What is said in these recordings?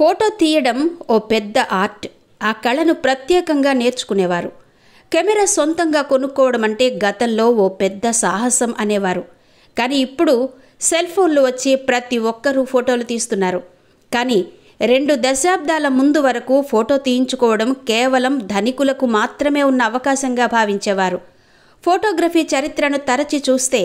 Photo తీయడం ఓ పెద్ద art. ఆ కళను ప్రత్యేకంగా నేర్చుకునేవారు. కెమెరా సొంతంగా కొనుక్కోవడం అంటే గతంలో ఓ పెద్ద సాహసం అనేవారు. కానీ ఇప్పుడు సెల్ ఫోన్లు వచ్చి ప్రతి ఒక్కరూ ఫోటోలు తీస్తున్నారు. కానీ 2 దశాబ్దాల ముందు వరకు ఫోటో తీయించుకోవడం కేవలం ధనికులకు మాత్రమే ఉన్న అవకాశంగా భావించేవారు. ఫోటోగ్రఫీ చరిత్రను తరచి చూస్తే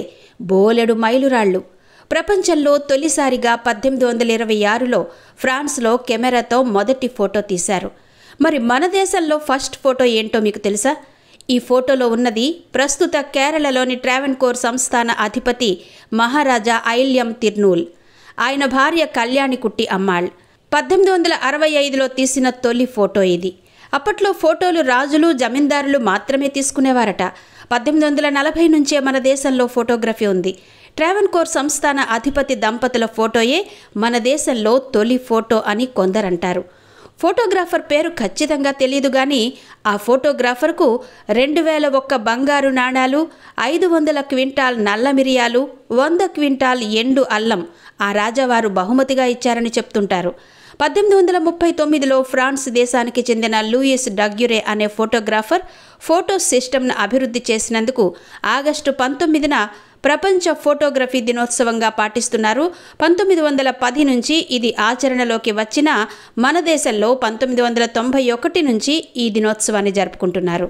బోలెడు మైలురాళ్లు. ప్రపంచంలో తొలిసారిగా 1826లో ఫ్రాన్స్లో కెమెరాతో మొదటి ఫోటో తీశారు. మరి మన దేశంలో ఫస్ట్ ఫోటో ఏంటో మీకు తెలుసా? ఈ ఫోటోలో ఉన్నది ప్రస్తుత కేరళలోని ట్రావెన్కోర్ సంస్థాన అధిపతి మహారాజా ఐల్యం తిర్నూల్. ఆయన భార్య కళ్యాణికుట్టి అమ్మాళ్. 1865లో తీసిన తొలి ఫోటో ఇది. అప్పట్లో ఫోటోలు రాజులు జమీందారులు మాత్రమే తీసుకునేవారట. 1840 నుంచే మన దేశంలో ఫోటోగ్రఫీ ఉంది. ట్రావెన్కోర్ సంస్థాన అధిపతి దంపతుల ఫోటోయే మన దేశంలో తొలి ఫోటో అని కొందరంటారు. ఫోటోగ్రాఫర్ పేరు ఖచ్చితంగా తెలియదు కానీ ఆ ఫోటోగ్రాఫర్కు 2001 బంగారు నాణాలు, 500 క్వింటాల్ నల్ల మిరియాలు, 100 క్వింటాల్ ఎండు అల్లం ఆ రాజావారు బహుమతిగా ఇచ్చారని చెప్తుంటారు. 1839లో ఫ్రాన్స్ దేశానికి చెందిన లూయిస్ డగ్యురే అనే ఫోటోగ్రాఫర్ ఫోటో సిస్టమ్ను అభివృద్ధి చేసినందుకు ఆగస్టు 19న ప్రపంచ ఫోటోగ్రఫీ దినోత్సవంగా పాటిస్తున్నారు. 1910 నుంచి ఇది ఆచరణలోకి వచ్చినా మన దేశంలో 1991 నుంచి ఈ దినోత్సవాన్ని జరుపుకుంటున్నారు.